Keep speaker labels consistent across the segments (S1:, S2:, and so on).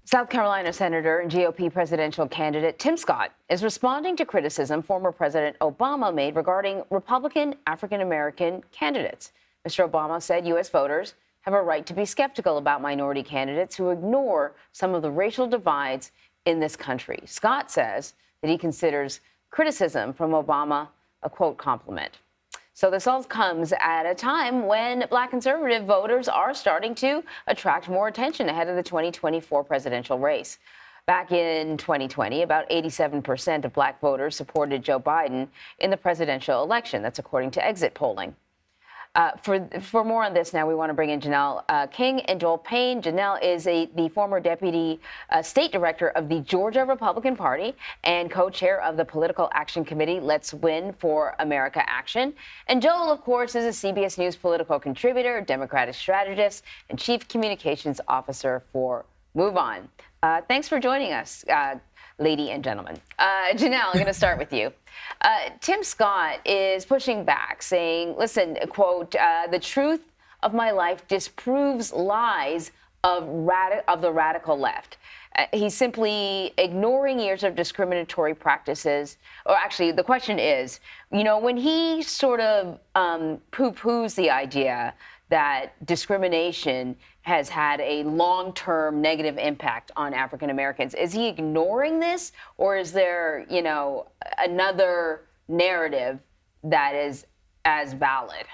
S1: South Carolina Senator and GOP presidential candidate Tim Scott is responding to criticism former President Obama made regarding Republican African-American candidates. Mr. Obama said U.S. voters have a right to be skeptical about minority candidates who ignore some of the racial divides in this country. Scott says that he considers criticism from Obama a, quote, compliment. So this all comes at a time when Black conservative voters are starting to attract more attention ahead of the 2024 presidential race. Back in 2020, about 87% of Black voters supported Joe Biden in the presidential election. That's according to exit polling. For more on this now, we want to bring in Janelle King and Joel Payne. Janelle is the former deputy state director of the Georgia Republican Party and co-chair of the Political Action Committee, Let's Win for America Action. And Joel, of course, is a CBS News political contributor, Democratic strategist, and chief communications officer for Move On. Thanks for joining us, lady and gentlemen. Janelle, I'm going to start with you. Tim Scott is pushing back, saying, listen, quote, the truth of my life disproves lies of the radical left. He's simply ignoring years of discriminatory practices. Or actually, the question is, you know, when he sort of poo-poos the idea that discrimination has had a long-term negative impact on African Americans. Is he ignoring this, or is there, you know, another narrative that is as valid?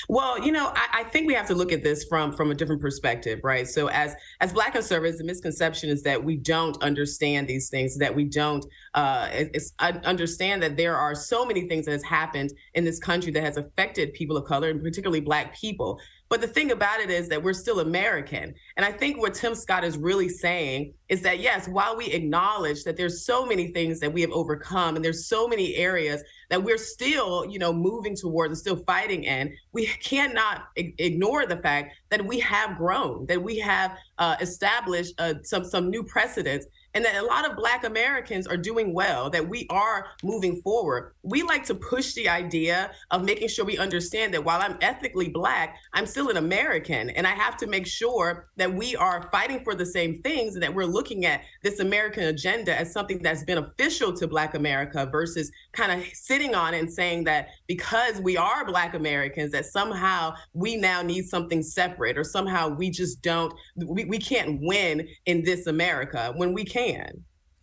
S2: Well, you know, I think we have to look at this from a different perspective, right? So as Black conservatives, the misconception is that we don't understand these things, that we don't understand that there are so many things that has happened in this country that has affected people of color, and particularly Black people. But the thing about it is that we're still American. And I think what Tim Scott is really saying is that, yes, while we acknowledge that there's so many things that we have overcome and there's so many areas that we're still, you know, moving towards and still fighting in, we cannot ignore the fact that we have grown, that we have established some new precedents, and that a lot of Black Americans are doing well, that we are moving forward. We like to push the idea of making sure we understand that while I'm ethnically Black, I'm still an American, and I have to make sure that we are fighting for the same things and that we're looking at this American agenda as something that's beneficial to Black America versus kind of sitting on it and saying that because we are Black Americans, that somehow we now need something separate, or somehow we just don't, we can't win in this America when we can.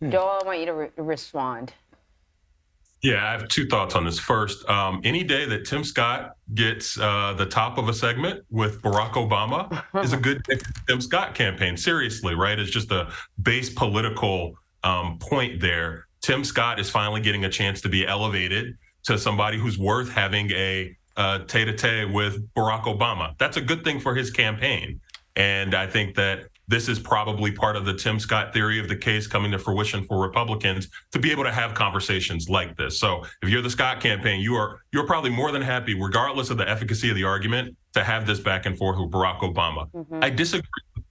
S1: Joel, I want you to respond.
S3: Yeah, I have two thoughts on this. First, any day that Tim Scott gets the top of a segment with Barack Obama is a good day for the Tim Scott campaign. Seriously, right? It's just a base political point there. Tim Scott is finally getting a chance to be elevated to somebody who's worth having a tete-a-tete with Barack Obama. That's a good thing for his campaign. And I think that this is probably part of the Tim Scott theory of the case coming to fruition for Republicans to be able to have conversations like this. So if you're the Scott campaign, you're probably more than happy, regardless of the efficacy of the argument, to have this back and forth with Barack Obama. I disagree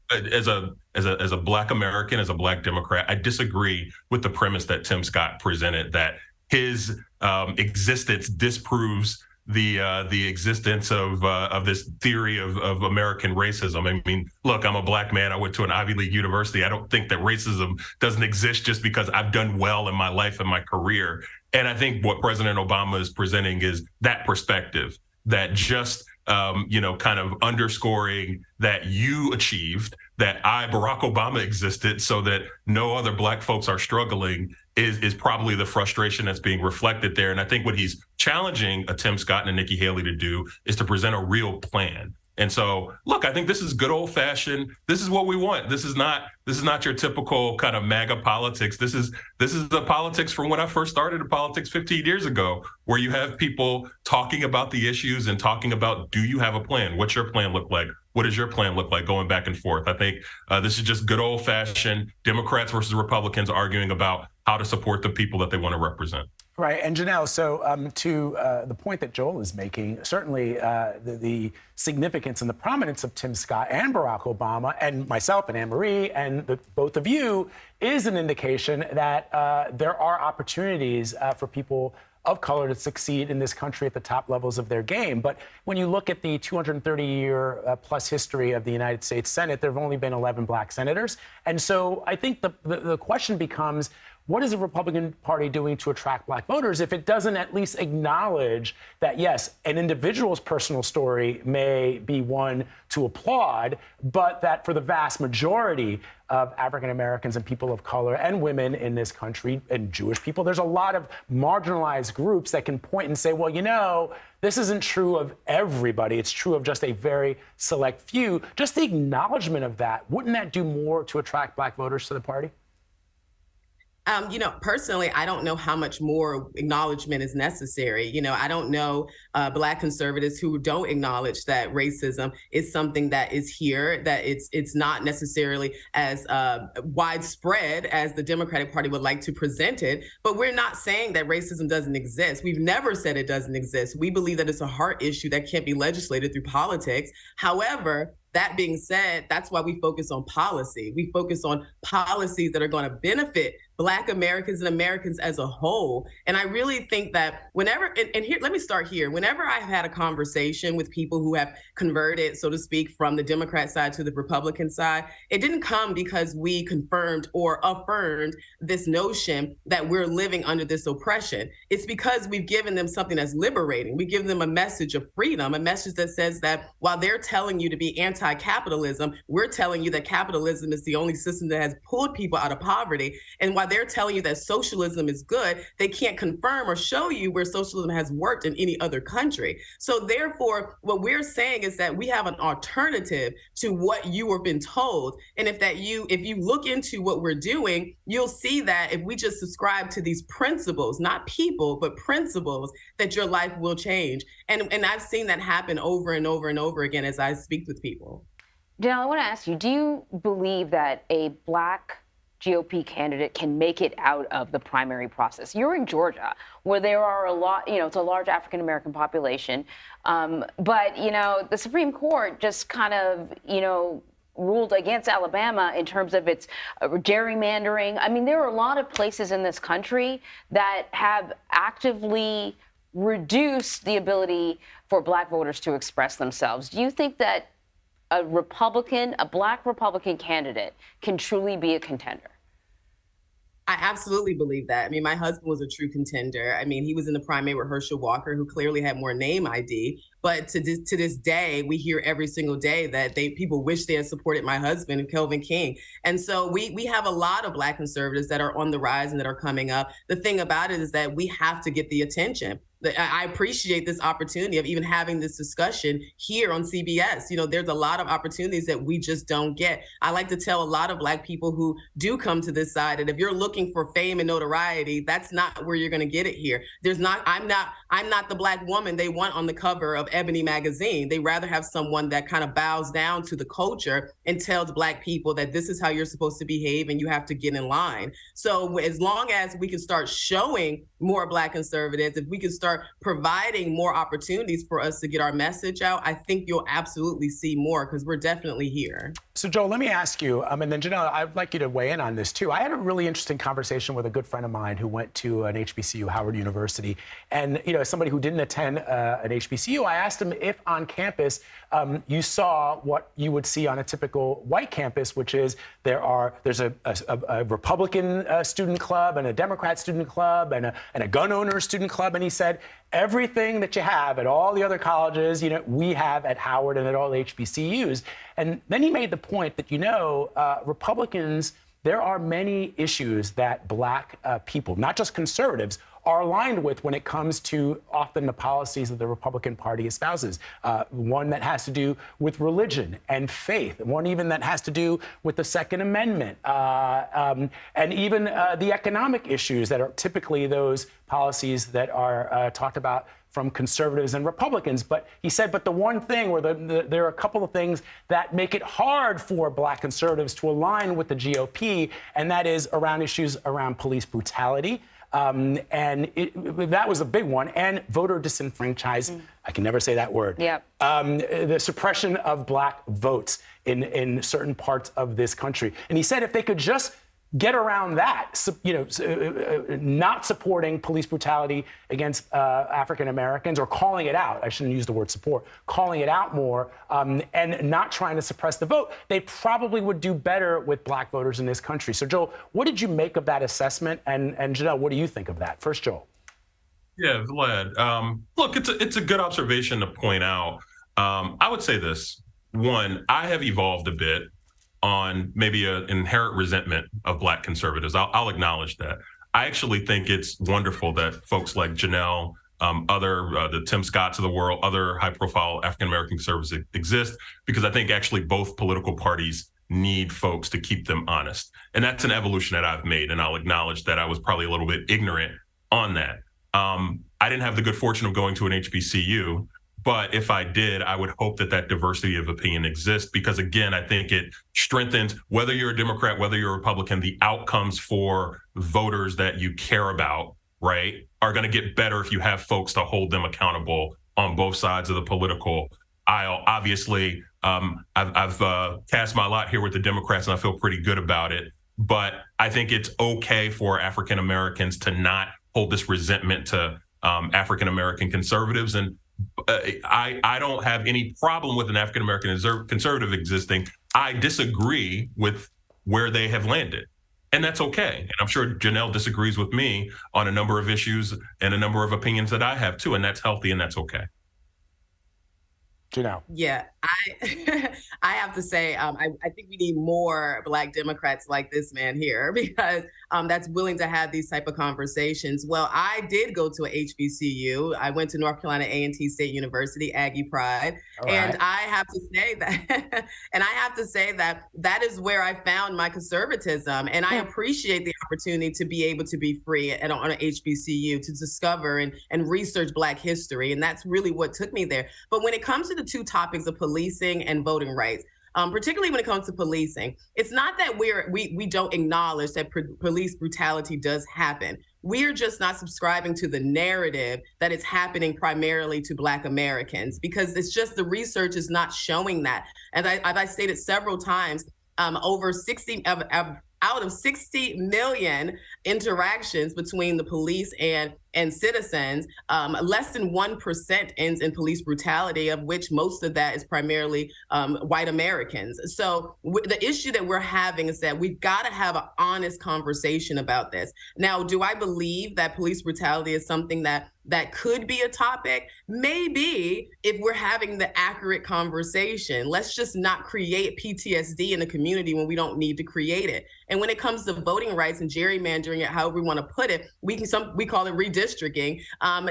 S3: as a Black American, as a Black Democrat. I disagree with the premise that Tim Scott presented, that his existence disproves the existence of this theory of American racism. I mean, look, I'm a Black man. I went to an Ivy League university. I don't think that racism doesn't exist just because I've done well in my life and my career. And I think what President Obama is presenting is that perspective, that just kind of underscoring that you achieved, that Barack Obama existed so that no other Black folks are struggling, is probably the frustration that's being reflected there. And I think what he's challenging a Tim Scott and a Nikki Haley to do is to present a real plan. And so, look, I think this is good old fashioned. This is what we want. This is not your typical kind of MAGA politics. This is the politics from when I first started in politics 15 years ago, where you have people talking about the issues and talking about, do you have a plan? What's your plan look like? What does your plan look like, going back and forth? I think this is just good old fashioned Democrats versus Republicans arguing about how to support the people that they want to represent.
S4: Right. And Janelle, so to the point that Joel is making, certainly the significance and the prominence of Tim Scott and Barack Obama and myself and Anne Marie and both of you is an indication that there are opportunities for people of color to succeed in this country at the top levels of their game. But when you look at the 230-year plus history of the United States Senate, there have only been 11 black senators. And so I think the question becomes, what is the Republican Party doing to attract black voters if it doesn't at least acknowledge that, yes, an individual's personal story may be one to applaud, but that for the vast majority of African Americans and people of color and women in this country and Jewish people, there's a lot of marginalized groups that can point and say, well, you know, this isn't true of everybody. It's true of just a very select few. Just the acknowledgement of that, wouldn't that do more to attract black voters to the party?
S2: Personally, I don't know how much more acknowledgement is necessary. I don't know Black conservatives who don't acknowledge that racism is something that is here, that it's not necessarily as widespread as the Democratic Party would like to present it. But we're not saying that racism doesn't exist. We've never said it doesn't exist. We believe that it's a heart issue that can't be legislated through politics. However, that being said, that's why we focus on policy. We focus on policies that are going to benefit Black Americans and Americans as a whole. And I really think that whenever, and here, let me start here. Whenever I've had a conversation with people who have converted, so to speak, from the Democrat side to the Republican side, it didn't come because we confirmed or affirmed this notion that we're living under this oppression. It's because we've given them something that's liberating. We give them a message of freedom, a message that says that while they're telling you to be anti-capitalism, we're telling you that capitalism is the only system that has pulled people out of poverty. And while they're telling you that socialism is good, they can't confirm or show you where socialism has worked in any other country. So therefore, what we're saying is that we have an alternative to what you have been told. And if you look into what we're doing, you'll see that if we just subscribe to these principles, not people, but principles, that your life will change. And I've seen that happen over and over and over again as I speak with people.
S1: Janelle, I want to ask you, do you believe that a Black GOP candidate can make it out of the primary process? You're in Georgia, where there are a lot, it's a large African-American population. But, the Supreme Court just kind of, ruled against Alabama in terms of its gerrymandering. I mean, there are a lot of places in this country that have actively reduced the ability for Black voters to express themselves. Do you think that a Black Republican candidate can truly be a contender?
S2: I absolutely believe that. I mean, my husband was a true contender. I mean, he was in the primary with Herschel Walker, who clearly had more name ID. But to this day, we hear every single day that people wish they had supported my husband and Kelvin King. And so we have a lot of Black conservatives that are on the rise and that are coming up. The thing about it is that we have to get the attention. I appreciate this opportunity of even having this discussion here on CBS. There's a lot of opportunities that we just don't get. I like to tell a lot of Black people who do come to this side that if you're looking for fame and notoriety, that's not where you're going to get it here. I'm not the Black woman they want on the cover of Ebony magazine. They rather have someone that kind of bows down to the culture and tells Black people that this is how you're supposed to behave and you have to get in line. So as long as we can start showing more Black conservatives, if we can start providing more opportunities for us to get our message out, I think you'll absolutely see more, because we're definitely here.
S4: So, Joel, let me ask you, and then Janelle, I'd like you to weigh in on this too. I had a really interesting conversation with a good friend of mine who went to an HBCU, Howard University. And, as somebody who didn't attend an HBCU, I asked him if on campus you saw what you would see on a typical white campus, which is there's a Republican student club and a Democrat student club and a gun owner student club. And he said, everything that you have at all the other colleges, we have at Howard and at all the HBCUs. And then he made the point that, Republicans, there are many issues that Black people, not just conservatives, are aligned with when it comes to often the policies that the Republican Party espouses. One that has to do with religion and faith, one even that has to do with the Second Amendment, and even the economic issues that are typically those policies that are talked about from conservatives and Republicans. But he said, but the one thing where there are a couple of things that make it hard for Black conservatives to align with the GOP, and that is around issues around police brutality. And that was a big one. And voter disenfranchisement. I can never say that word.
S1: Yep.
S4: The suppression of Black votes in certain parts of this country. And he said if they could just get around that, not supporting police brutality against African Americans, or calling it out. I shouldn't use the word support, calling it out more, and not trying to suppress the vote, they probably would do better with black voters in this country. So, Joel, what did you make of that assessment? And Janelle, what do you think of that? First, Joel.
S3: Yeah, Vlad. Look, it's a good observation to point out. I would say this. One, I have evolved a bit on maybe an inherent resentment of black conservatives. I'll acknowledge that. I actually think it's wonderful that folks like Janelle, the Tim Scotts of the world, other high-profile African-American conservatives exist, because I think actually both political parties need folks to keep them honest. And that's an evolution that I've made, and I'll acknowledge that I was probably a little bit ignorant on that. I didn't have the good fortune of going to an HBCU, but if I did, I would hope that that diversity of opinion exists, because, again, I think it strengthens, whether you're a Democrat, whether you're a Republican, the outcomes for voters that you care about, right, are going to get better if you have folks to hold them accountable on both sides of the political aisle. Obviously, I've cast my lot here with the Democrats, and I feel pretty good about it. But I think it's okay for African Americans to not hold this resentment to African American conservatives. And I don't have any problem with an African American conservative existing. I disagree with where they have landed, and that's okay. And I'm sure Janelle disagrees with me on a number of issues and a number of opinions that I have too, and that's healthy and that's okay.
S4: Janelle.
S2: Yeah, I have to say, I think we need more Black Democrats like this man here, because that's willing to have these type of conversations. Well, I did go to a HBCU. I went to North Carolina A&T State University, Aggie Pride, and I have to say that, that is where I found my conservatism, and I appreciate the opportunity to be able to be free on an HBCU to discover and research Black history, and that's really what took me there. But when it comes to the two topics of policing and voting rights, particularly when it comes to policing, it's not that we don't acknowledge that police brutality does happen. We're just not subscribing to the narrative that it's happening primarily to Black Americans, because it's just the research is not showing that. As I stated several times, over 60 out of 60 million interactions between the police and citizens, less than 1% ends in police brutality, of which most of that is primarily white Americans. So the issue that we're having is that we've got to have an honest conversation about this. Now, do I believe that police brutality is something that could be a topic? Maybe, if we're having the accurate conversation. Let's just not create PTSD in the community when we don't need to create it. And when it comes to voting rights and gerrymandering it, however we want to put it, we call it redistricting.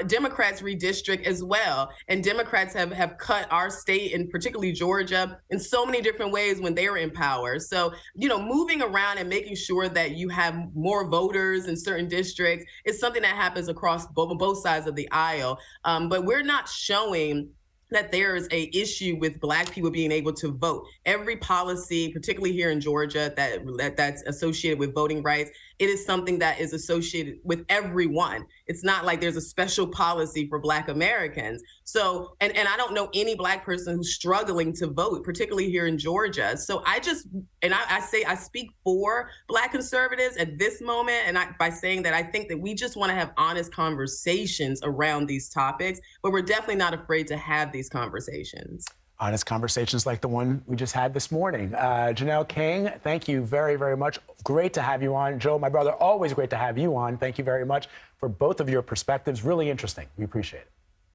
S2: Democrats redistrict as well. And Democrats have cut our state, and particularly Georgia, in so many different ways when they were in power. So, moving around and making sure that you have more voters in certain districts is something that happens across both sides of the aisle. But we're not showing that there is a issue with Black people being able to vote. Every policy, particularly here in Georgia, that's associated with voting rights, it is something that is associated with everyone. It's not like there's a special policy for Black Americans. So, and I don't know any Black person who's struggling to vote, particularly here in Georgia. So I speak for Black conservatives at this moment, and by saying that I think that we just want to have honest conversations around these topics, but we're definitely not afraid to have these conversations.
S4: Honest conversations like the one we just had this morning. Janelle King, thank you very, very much. Great to have you on. Joe, my brother, always great to have you on. Thank you very much for both of your perspectives. Really interesting. We appreciate it.